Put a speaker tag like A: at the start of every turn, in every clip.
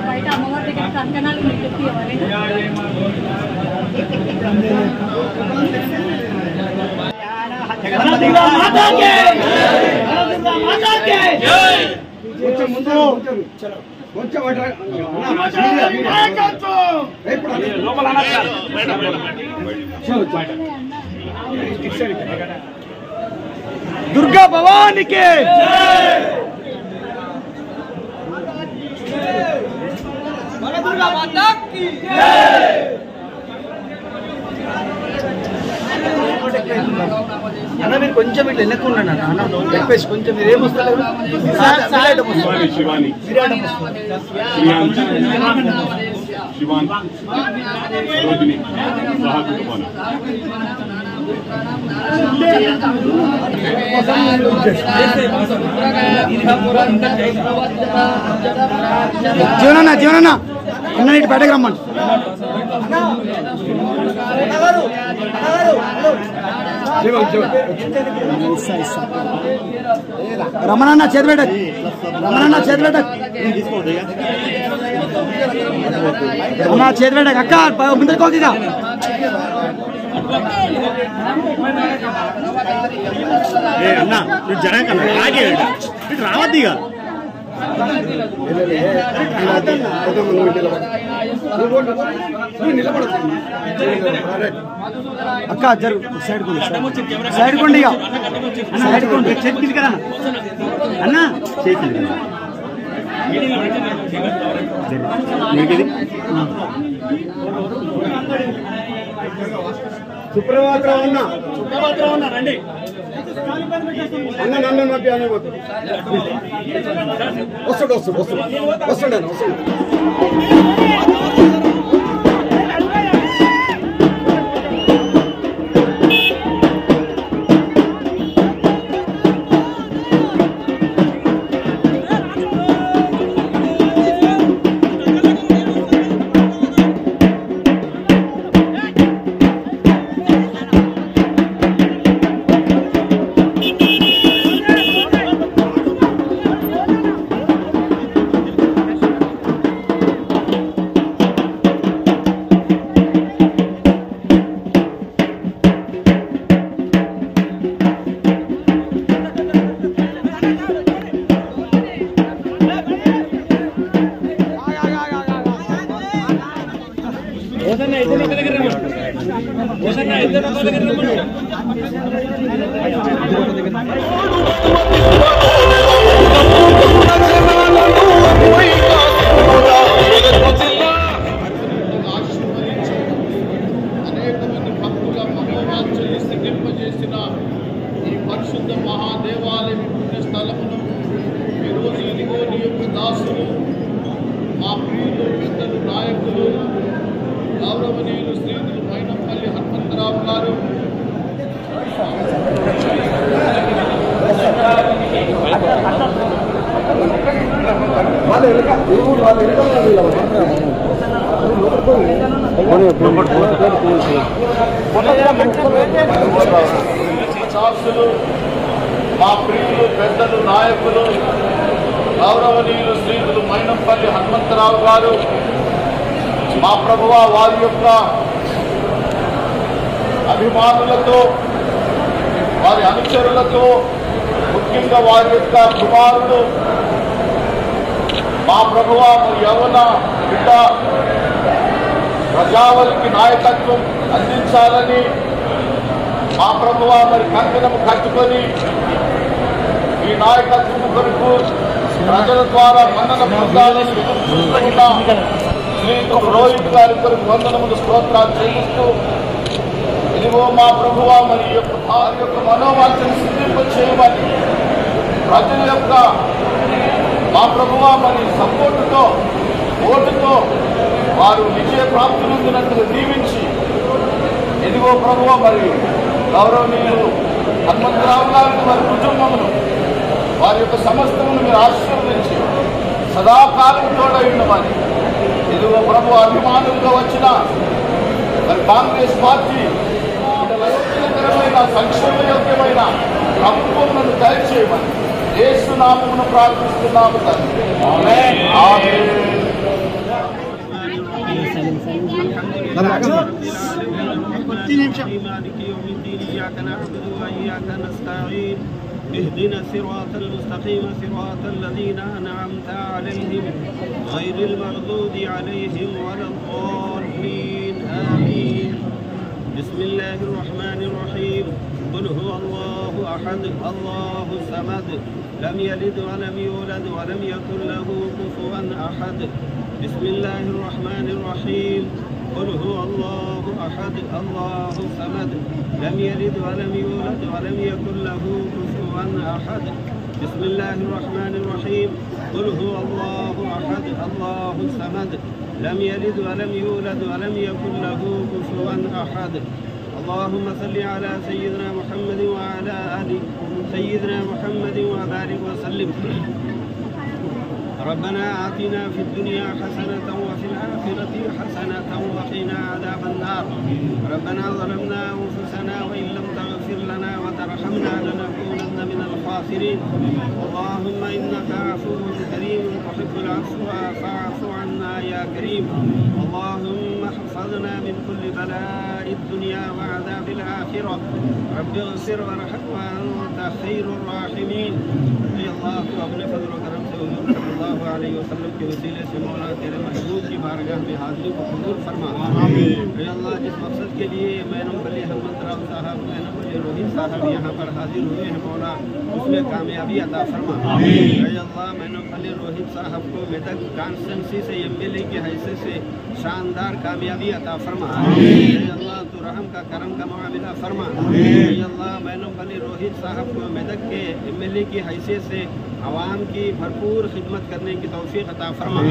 A: బయట అమ్మవారి దగ్గర కంకణాలు పెట్టి
B: దుర్గా భవానికి దుర్గా మాతాకి అన్న మీరు కొంచెం ఇట్లా ఎన్నుకున్నాను అన్న రిక్వెస్ట్ కొంచెం మీరు ఏమొస్తారు
C: శివాని సరోజిని
B: జీవనన్న అన్న ఇటు బయటకు రమ్మని రమణన్న చేతి పెట్ట రమణన్న చేతి పెట్ట అన్న చేతి పెట్ట అక్క ముందరుకోకిగా
C: అన్న నువ్వు జరగకన్నా ఆగే ఇటు రావద్దిగా
B: అక్క జరుగు సైడ్ సైడ్ కొండి ఇక సైడ్ కొండి చేతికి కదా అన్న చేతికి
C: సుప్రభాతం ఉన్నా రండి అన్న నన్ను వస్తాడు
D: ఈ పరిశుద్ధ మహాదేవాలయం పుణ్యస్థలమును ఈరోజు ఇదిగో నీ యొక్క దాసులు మా ప్రియులు పెద్దలు నాయకులు గౌరవనీయులు శ్రీయులు మైనంపల్లి హనుమంతరావు గారు మా ప్రియులు పెద్దలు నాయకులు గౌరవనీయులు శ్రీయులు మైనంపల్లి హనుమంతరావు గారు మా ప్రభువా వారి యొక్క అభిమానులతో వారి అనుచరులతో ముఖ్యంగా వారి యొక్క కుమారుడు మా ప్రభువా యవ్వన బిడ్డ ప్రజావళికి నాయకత్వం అందించాలని మా ప్రభువా మరి కంకణం కట్టుకొని ఈ నాయకత్వం కొరకు ప్రజల ద్వారా మన్నన పొందాలని చూస్తున్న శ్రీయుత రోహిత్ గారి కొరకు వందనములు స్తోత్రాలు చెల్లిస్తూ ఇదిగో మా ప్రభువా మరి వారి యొక్క మనోవాంఛను సిద్ధింప చేయమని ప్రజల యొక్క మా ప్రభువా మరి సపోర్టుతో ఓటుతో వారు విజయ ప్రాప్తి పొందినట్టుగా దీవించి ఇదిగో ప్రభువా మరి గౌరవనీయులు హనుమంతరావు గారికి వారి కుటుంబమును వారి యొక్క సమస్తమును మీరు ఆశీర్వదించి సదాకాలం తోడై ఉన్నమని ఇది ప్రభు అభిమానులుగా వచ్చిన మరి కాంగ్రెస్ పార్టీ అయోగ్యకరమైన సంక్షేమయోగ్యమైన ప్రభుత్వములను దయచేయమని యేసు నామమున ప్రార్థిస్తున్నాము తండ్రి. ఆమేన్.
E: اهدنا الصراط المستقيم صراط الذين أنعمت عليهم غير المغضوب عليهم ولا الضالين آمين. بسم الله الرحمن الرحيم. قل هو الله أحد الله الصمد لم يلد ولم يولد ولم يكن له كفوا أحد. بسم الله الرحمن الرحيم. قل هو الله أحد الله الصمد لم يلد ولم يولد ولم يكن له كفوا أحد. بسم الله الرحمن الرحيم. قل هو الله أحد الله الصمد لم يلد ولم يولد ولم يكن له كفوا أحد. اللهم صل على سيدنا محمد وعلى آل سيدنا محمد وبارك وسلم. ربنا آتنا في الدنيا حسنة وفي الآخرة حسنة وقنا عذاب النار. ربنا ظلمنا أنفسنا وإن لم تغفر لنا وترحمنا لنكونن من الخاسرين. اللهم إنك عفو كريم تحب العفو فاعف عنا يا كريم. اللهم احفظنا من كل بلاء الدنيا وعذاب الآخرة. رب اغفر وارحم وأنت خير الراحمين. يا الله تو अपने फजल व करम से हुजूर सल्लल्लाहु अलैहि वसल्लम के वसीले से मौला तेरे महबूब की बारगाह में हाजिरी को कबूल फरमा। आमीन। या अल्लाह जिस मकसद के लिए मैनम बली हम्मत राव साहब मैनम बली रोहित साहब यहाँ पर हाजिर हुए हैं मौला उसमें कामयाबी अता फरमा। आमीन। या अल्लाह मैनम बली रोहित साहब को मेदक कॉन्स्टिट्यूंसी से एमएलए की हैसियत से शानदार कामयाबी अता फरमा। आमीन। या अल्लाह तू रहम का करम का मामला फरमा। आमीन। या अल्लाह मैनम बली रोहित साहब को मेदक के एमएलए की हैसियत से आवाम की भरपूर खिदमत करने की तौफीक अता फरमा।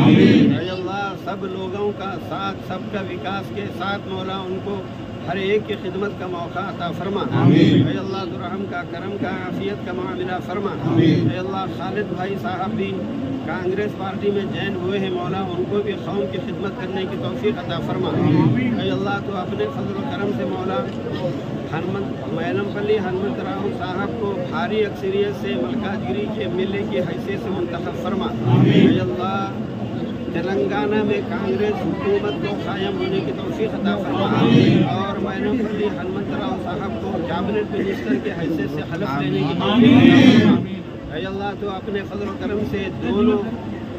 E: अल्लाह सब लोगों का साथ सबका विकास के साथ मौला उनको हर एक की खिदमत का मौका अता फरमा। अल्लाह रहम का करम का आफियत का मामला फरमा। अल्लाह खालिद भाई साहब भी कांग्रेस पार्टी में जैन हुए हैं मौला उनको भी कौम की खिदमत करने की तौफीक अता फरमा। अल्लाह तो अपने फजल व करम से मौला मैनमपल्ली हनुमत राव साहब को भारी अक्सरियत से मलकाजगिरी के एमएलए की हैसियत से मुंतखब फरमा। अल्लाह तेलंगाना में कांग्रेस हुकूमत को कायम होने की तौफीक अता फरमा। और मैनमपल्ली हनुमत राव साहब को कैबिनेट मिनिस्टर की हैसियत से हलफ लेने की तौफीक अता फरमा। अल्लाह तो अपने फजल व करम से दोनों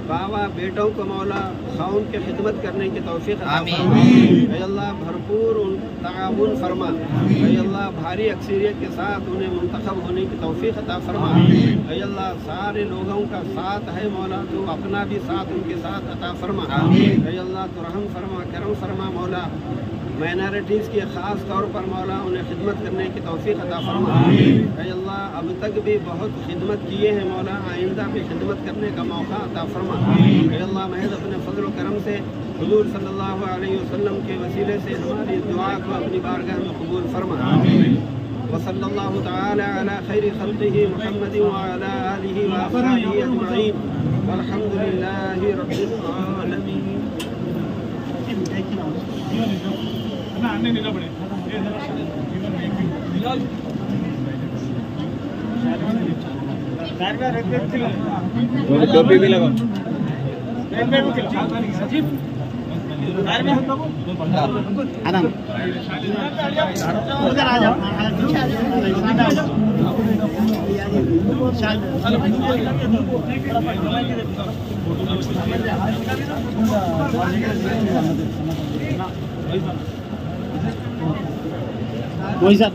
E: बाबा बेटों को मौला खौम की खिदमत करने की तौफीक अता फरमा। अल्लाह भरपूर ताउन फरमा। अल्लाह भारी अक्सरियत के साथ उन्हें मुंतखब होने की तौफीक अता फरमा। अल्लाह सारे लोगों का साथ है मौला तो अपना भी साथ उनके साथ अता फरमा। अल्लाह तो रहम फरमा करम फरमा मौला माइनॉरिटीज़ की ख़ास तौर पर मौला उन्हें खिदमत करने की तौफीक अता फरमा। अल्लाह अब तक भी बहुत खिदमत किए हैं मौला आइंदा भी खिदमत करने का मौका अता फरमा। अल्लाह महज अपने फजल व करम से हुजूर सल्लल्लाहु अलैहि वसल्लम के वसीले से हमारी दुआ को अपनी बारगाह में कबूल फरमा। वसल्लल्लाहु तआला अला खैरि खल्क़िही मुहम्मद व अला आलिही व अस्हाबिही अजमईन वल्हम्दुलिल्लाहि रब्बिल आलमीन।
C: टोपी भी लगाओ।
B: आराम उधर आ जाओ। वही सर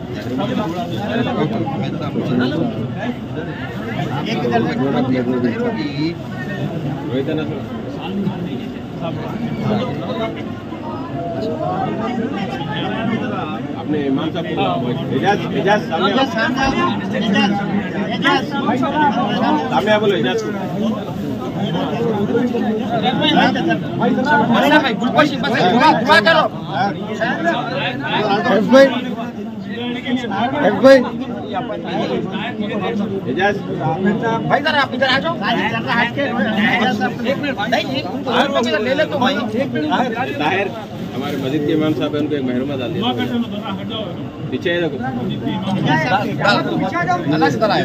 C: अपने इमाम साहब एजाज एजाज सामने बोलो एजाज
B: भाई
C: एजाज
B: भाई जरा आप इधर आ जाओ, ले ले तो भाई।
C: ताहिर हमारे मस्जिद के इमाम साहब है, उनको एक महरूमा डाल दिया पीछे है। देखो
B: अलग से कराए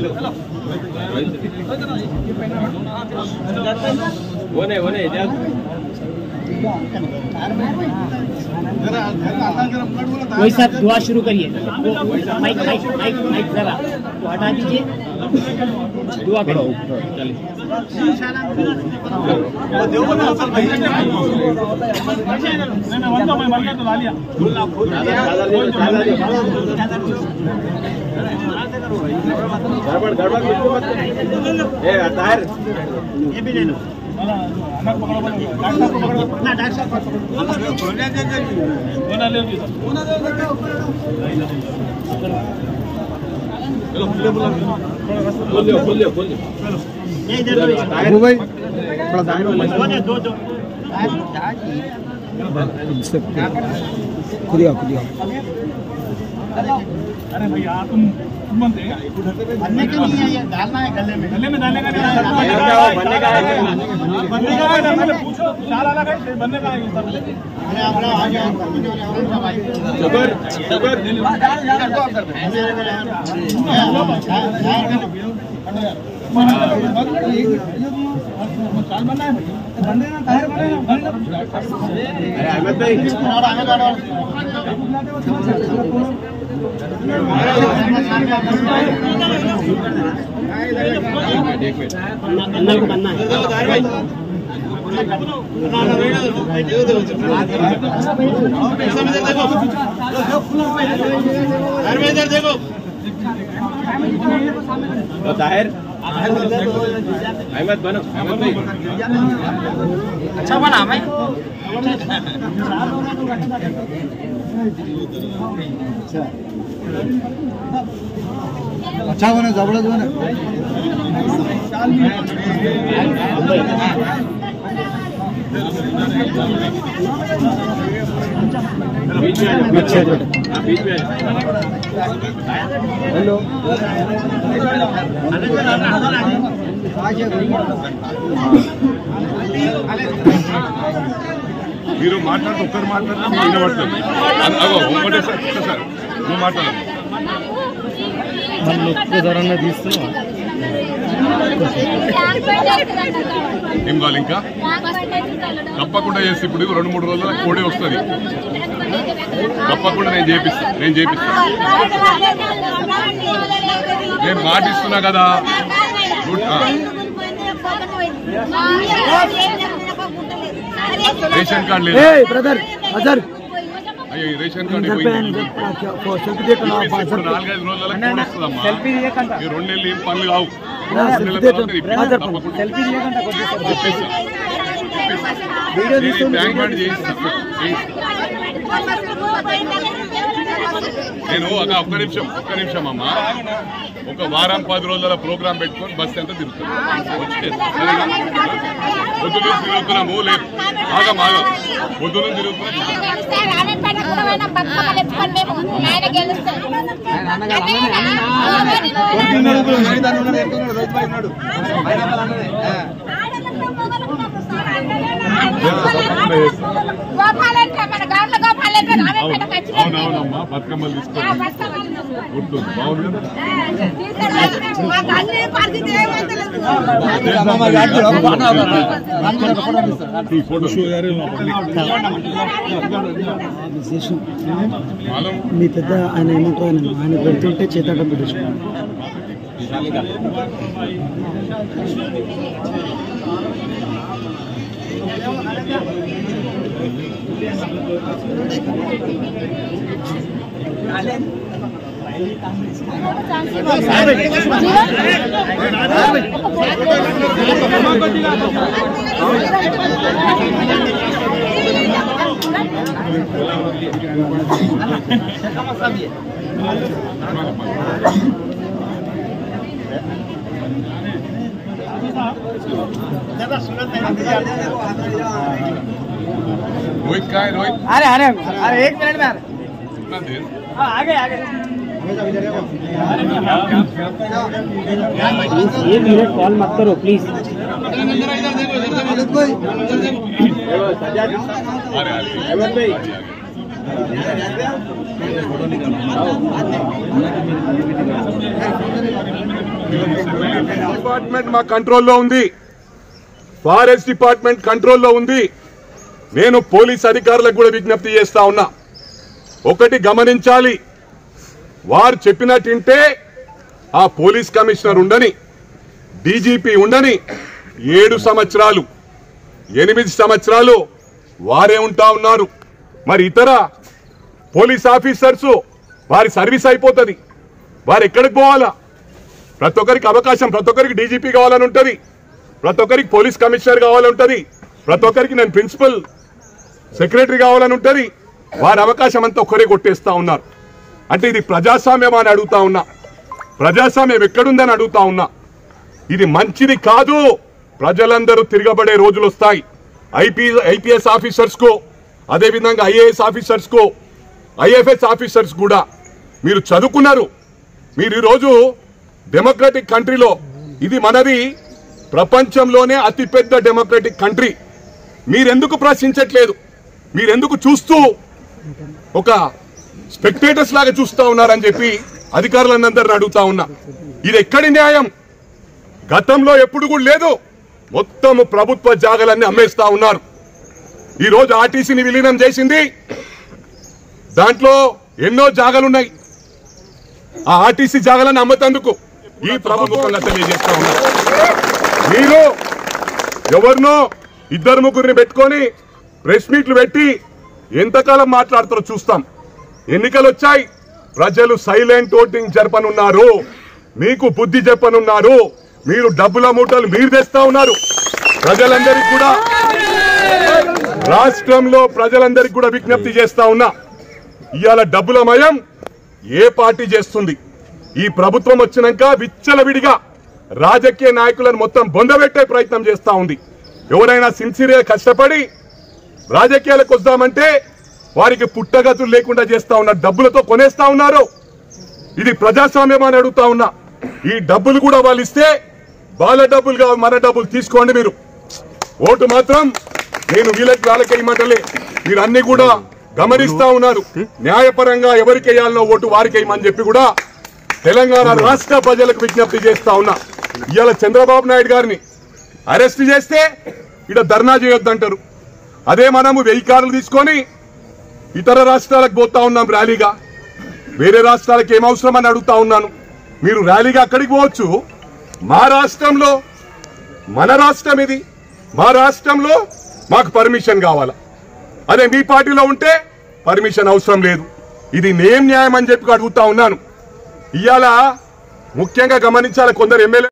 C: वो नहीं एजाज
F: वही साहब दुआ शुरू करिए। माइक जरा तो हटा दीजिए, दुआ करो।
C: गड़बड़ ताहिर
B: ये भी ले लो।
C: खोल लियो
B: भाई थोड़ा दाएं दो खुदिया
G: अरे भैया तुम बनते
B: बनने के लिए ये डालना है गले में डालने का नहीं
C: बनने का है
G: मैंने पूछो चाल अलग है बनने का है चाल बनना है बनने ना टायर बने
C: अरे अहमद भाई
F: अन्ना को बनना है।
B: देखो
C: ताहिर अहमद बनो अहमद भाई
B: अच्छा बना भाई। अच्छा बना जबरदस्त बना।
C: बीच में बीच में
B: हेलो
H: మీరు మాట్లాడు ఒక్కరు మాట్లాడినా వినబడుతుంది. అగో ఒక్కటే సార్ నువ్వు మాట్లాడు. ఏం కావాలి ఇంకా తప్పకుండా చేస్తే ఇప్పుడు 2-3 రోజుల కోడి వస్తుంది. తప్పకుండా నేను చేపిస్తాను నేను మాటిస్తున్నా కదా. రేషన్ కార్డు లేదు
B: ब्रदर अजर
H: అయ్యో ఈ రేషన్ కార్డు పోయింది. 4-5 రోజుల కోడి వస్తుందమ్మా. ఈ 2 నెలలు ఏం పనులు కావు. 2 నెలల తర్వాత బ్యాంక్ కార్డు చేయిస్తాను. నేను ఒక్క నిమిషం అమ్మా. ఒక వారం 10 రోజుల ప్రోగ్రాం పెట్టుకొని బస్ ఎంత తిరుగుతాను. పొద్దున తిరుగుతున్నాము లేదు ఆగమాగ పొద్దున తిరుగుతున్నాం. అవునవునమ్మా బతుకమ్మలు తీసుకోండి గుర్తుంది బాగుంది కదా.
B: మీ పెద్ద ఆయన ఏమంటారు ఆయన పెడుతుంటే చేతటం పెట్టేసుకోండి.
H: रोहित का है रोहित
B: अरे अरे अरे 1 मिनट में
H: कितना देर
B: आगे आगे
F: ये मिनट कॉल मत करो प्लीज।
H: డిపార్ట్మెంట్ మా కంట్రోల్లో ఉంది, ఫారెస్ట్ డిపార్ట్మెంట్ కంట్రోల్లో ఉంది. నేను పోలీస్ అధికారులకు కూడా విజ్ఞప్తి చేస్తా ఉన్నా, ఒకటి గమనించాలి, వారు చెప్పినట్టుంటే ఆ పోలీస్ కమిషనర్ ఉండని, డీజీపీ ఉండని 7 సంవత్సరాలు 8 సంవత్సరాలు వారే ఉంటా ఉన్నారు. మరి ఇతర పోలీస్ ఆఫీసర్స్ వారి సర్వీస్ అయిపోతుంది, వారు ఎక్కడికి పోవాలా? ప్రతి ఒక్కరికి అవకాశం, ప్రతి ఒక్కరికి డీజీపీ కావాలని ఉంటుంది, ప్రతి ఒక్కరికి పోలీస్ కమిషనర్ కావాలని ఉంటుంది, ప్రతి ఒక్కరికి నేను ప్రిన్సిపల్ సెక్రటరీ కావాలని ఉంటుంది. వారి అవకాశం అంతా ఒక్కరే కొట్టేస్తా ఉన్నారు. అంటే ఇది ప్రజాస్వామ్యం అని అడుగుతా ఉన్నా, ప్రజాస్వామ్యం ఎక్కడుందని అడుగుతా ఉన్నా. ఇది మంచిది కాదు. ప్రజలందరూ తిరగబడే రోజులు వస్తాయి. ఐపీఎస్ ఆఫీసర్స్ కు, అదేవిధంగా ఐఏఎస్ ఆఫీసర్స్ కు, ఐఎఫ్ఎస్ ఆఫీసర్స్ కూడా మీరు చదువుకున్నారు. మీరు ఈరోజు డెమోక్రటిక్ కంట్రీలో, ఇది మనది ప్రపంచంలోనే అతిపెద్ద డెమోక్రటిక్ కంట్రీ, మీరెందుకు ప్రశ్నించట్లేదు? మీరెందుకు చూస్తూ ఒక స్పెక్టేటర్స్ లాగా చూస్తా ఉన్నారని చెప్పి అధికారులందరిని అడుగుతా ఉన్నా. ఇది ఎక్కడి న్యాయం? గతంలో ఎప్పుడు కూడా లేదు. మొత్తం ప్రభుత్వ జాగాలన్నీ అమ్మేస్తా ఉన్నారు. ఈ రోజు ఆర్టీసీని విలీనం చేసింది, దాంట్లో ఎన్నో జాగాలున్నాయి. ఆ ఆర్టీసీ జాగాలను అమ్మతందుకు ఈ ప్రభుత్వంగా తెలియజేస్తా ఉన్నారు. మీరు ఎవరినో 2-3 పెట్టుకొని ప్రెస్ మీట్లు పెట్టి ఎంతకాలం మాట్లాడుతారో చూస్తాం. ఎన్నికలు వచ్చాయి, ప్రజలు సైలెంట్ ఓటింగ్ జరపనున్నారు, మీకు బుద్ధి చెప్పనున్నారు. మీరు డబ్బుల మూటలు మీరు తెస్తా ఉన్నారు. ప్రజలందరికీ కూడా, రాష్ట్రంలో ప్రజలందరికీ కూడా విజ్ఞప్తి చేస్తా ఉన్నా, ఇవాళ డబ్బుల మయం ఏ పార్టీ చేస్తుంది? ఈ ప్రభుత్వం వచ్చినాక విచ్చలవిడిగా రాజకీయ నాయకులను మొత్తం బొందబెట్టే ప్రయత్నం చేస్తా ఉంది. ఎవరైనా సిన్సియర్గా కష్టపడి రాజకీయాలకు వద్దామంటే వారికి పుట్టగతులు లేకుండా చేస్తా ఉన్నారు, డబ్బులతో కొనేస్తా ఉన్నారు. ఇది ప్రజాస్వామ్యం అని అడుగుతా ఉన్నా. ఈ డబ్బులు కూడా వాళ్ళు ఇస్తే వాళ్ళ డబ్బులు కావాలి, మన డబ్బులు తీసుకోండి. మీరు ఓటు మాత్రం నేను వీళ్ళకి వాళ్ళకి వేయమంటలే, మీరు అన్ని కూడా గమనిస్తా ఉన్నారు. న్యాయపరంగా ఎవరికి వేయాలనో ఓటు వారికి వేయమని చెప్పి కూడా తెలంగాణ రాష్ట్ర ప్రజలకు విజ్ఞప్తి చేస్తా ఉన్నా. ఇవాళ చంద్రబాబు నాయుడు గారిని అరెస్ట్ చేస్తే ఇక్కడ ధర్నా చేయొద్దంటారు. అదే మనము 1000 కార్లు తీసుకొని ఇతర రాష్ట్రాలకు పోతా ఉన్నాం ర్యాలీగా. వేరే రాష్ట్రాలకు ఏం అవసరం అని అడుగుతా ఉన్నాను. మీరు ర్యాలీగా అక్కడికి పోవచ్చు, మా రాష్ట్రంలో, మన రాష్ట్రం ఇది, మా రాష్ట్రంలో మాకు పర్మిషన్ కావాలా? అదే మీ పార్టీలో ఉంటే పర్మిషన్ అవసరం లేదు. ఇది నేమ్ న్యాయం అని చెప్పి అడుగుతా ఉన్నాను. ఇవాళ ముఖ్యంగా గమనించాలి, కొందరు ఎమ్మెల్యే